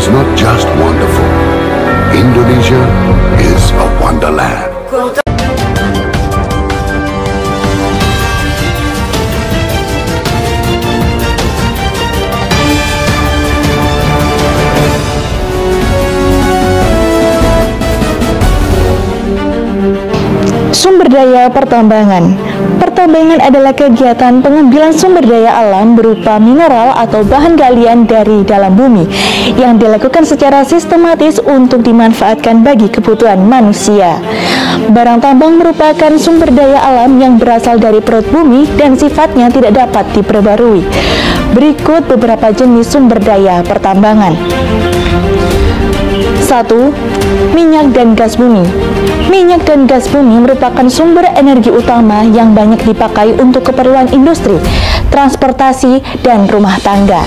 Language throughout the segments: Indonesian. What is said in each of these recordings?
is not just wonderful. Indonesia is a wonderland. Sumber daya pertambangan. Pertambangan adalah kegiatan pengambilan sumber daya alam berupa mineral atau bahan galian dari dalam bumi yang dilakukan secara sistematis untuk dimanfaatkan bagi kebutuhan manusia. Barang tambang merupakan sumber daya alam yang berasal dari perut bumi dan sifatnya tidak dapat diperbarui. Berikut beberapa jenis sumber daya pertambangan. 1. Minyak dan gas bumi. Minyak dan gas bumi merupakan sumber energi utama yang banyak dipakai untuk keperluan industri, transportasi, dan rumah tangga.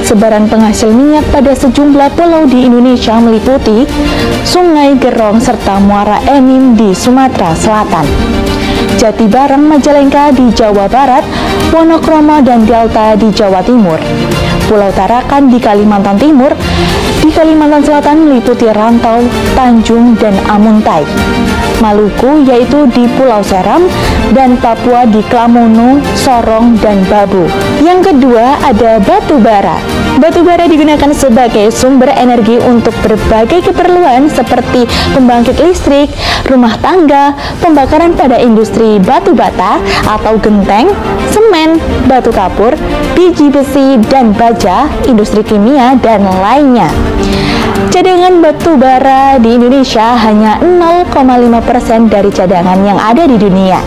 Sebaran penghasil minyak pada sejumlah pulau di Indonesia meliputi Sungai Gerong serta Muara Enim di Sumatera Selatan, Jatibarang Majalengka di Jawa Barat, Wonokromo dan Delta di Jawa Timur, Pulau Tarakan di Kalimantan Timur. Di Kalimantan Selatan meliputi Rantau, Tanjung, dan Amuntai. Maluku yaitu di Pulau Seram, dan Papua di Klamono, Sorong, dan Babu. Yang kedua ada batu bara. Batu bara digunakan sebagai sumber energi untuk berbagai keperluan seperti pembangkit listrik, rumah tangga, pembakaran pada industri batu bata atau genteng, semen, batu kapur, biji besi dan baja, industri kimia, dan lainnya. Cadangan batu bara di Indonesia hanya 0,5% dari cadangan yang ada di dunia.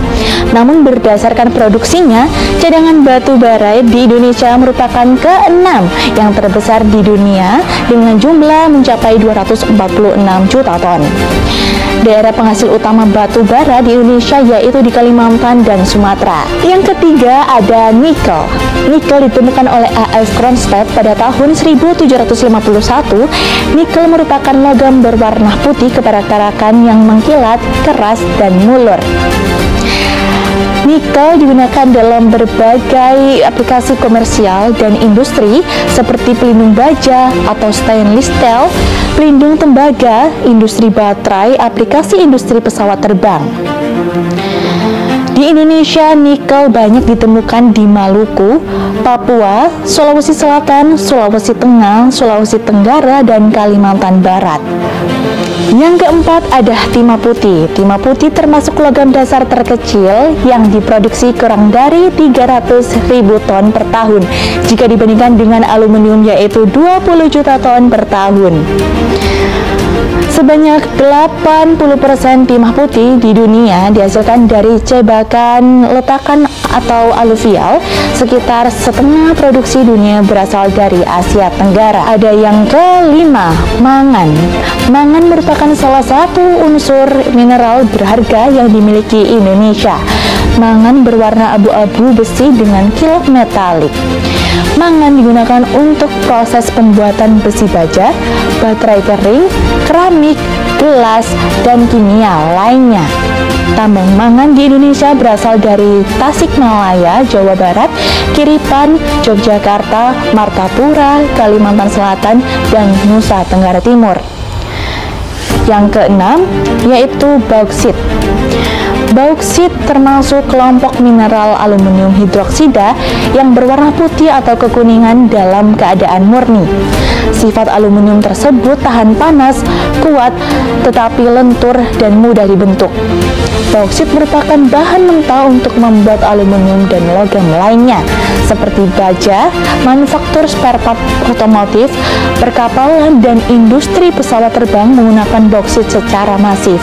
Namun berdasarkan produksinya, cadangan batu bara di Indonesia merupakan ke-6 yang terbesar di dunia dengan jumlah mencapai 246 juta ton. Daerah penghasil utama batu bara di Indonesia yaitu di Kalimantan dan Sumatera. Yang ketiga ada nikel. Nikel ditemukan oleh A.S. Kronstadt pada tahun 1751. Nikel merupakan logam berwarna putih keperak-perakan yang mengkilat, keras, dan mulur. Nikel digunakan dalam berbagai aplikasi komersial dan industri seperti pelindung baja atau stainless steel, pelindung tembaga, industri baterai, aplikasi industri pesawat terbang. Di Indonesia, nikel banyak ditemukan di Maluku, Papua, Sulawesi Selatan, Sulawesi Tengah, Sulawesi Tenggara, dan Kalimantan Barat. Yang keempat ada timah putih. Timah putih termasuk logam dasar terkecil yang diproduksi kurang dari 300.000 ton per tahun jika dibandingkan dengan aluminium yaitu 20 juta ton per tahun. Sebanyak 80% timah putih di dunia dihasilkan dari cebakan letakan atau aluvial. Sekitar setengah produksi dunia berasal dari Asia Tenggara. Ada yang kelima, mangan. Mangan merupakan salah satu unsur mineral berharga yang dimiliki Indonesia. Mangan berwarna abu-abu besi dengan kilat metalik. Mangan digunakan untuk proses pembuatan besi baja, baterai kering, keramik, gelas, dan kimia lainnya. Tambang mangan di Indonesia berasal dari Tasikmalaya, Jawa Barat, Kiripan, Yogyakarta, Martapura, Kalimantan Selatan, dan Nusa Tenggara Timur. Yang keenam yaitu bauksit. Bauksit termasuk kelompok mineral aluminium hidroksida yang berwarna putih atau kekuningan dalam keadaan murni. Sifat aluminium tersebut tahan panas, kuat, tetapi lentur dan mudah dibentuk. Bauksit merupakan bahan mentah untuk membuat aluminium dan logam lainnya, seperti baja, manufaktur spare part otomotif, perkapalan, dan industri pesawat terbang menggunakan bauksit secara masif.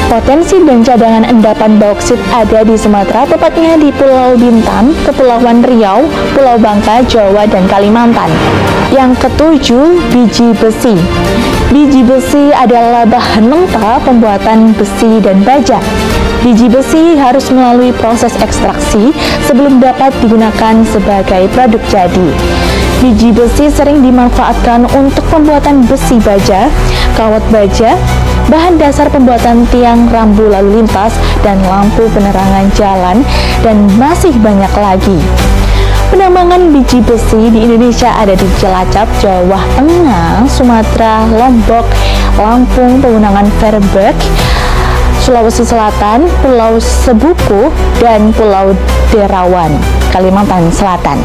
Potensi dan cadangan endapan bauksit ada di Sumatera, tepatnya di Pulau Bintan, Kepulauan Riau, Pulau Bangka, Jawa, dan Kalimantan. Yang ketujuh, biji besi. Biji besi adalah bahan mentah pembuatan besi dan baja. Biji besi harus melalui proses ekstraksi sebelum dapat digunakan sebagai produk jadi. Biji besi sering dimanfaatkan untuk pembuatan besi baja, kawat baja, bahan dasar pembuatan tiang rambu lalu lintas dan lampu penerangan jalan, dan masih banyak lagi. Penambangan biji besi di Indonesia ada di Cilacap, Jawa Tengah, Sumatera, Lombok, Lampung, Pegunungan Verberg, Sulawesi Selatan, Pulau Sebuku, dan Pulau Derawan, Kalimantan Selatan.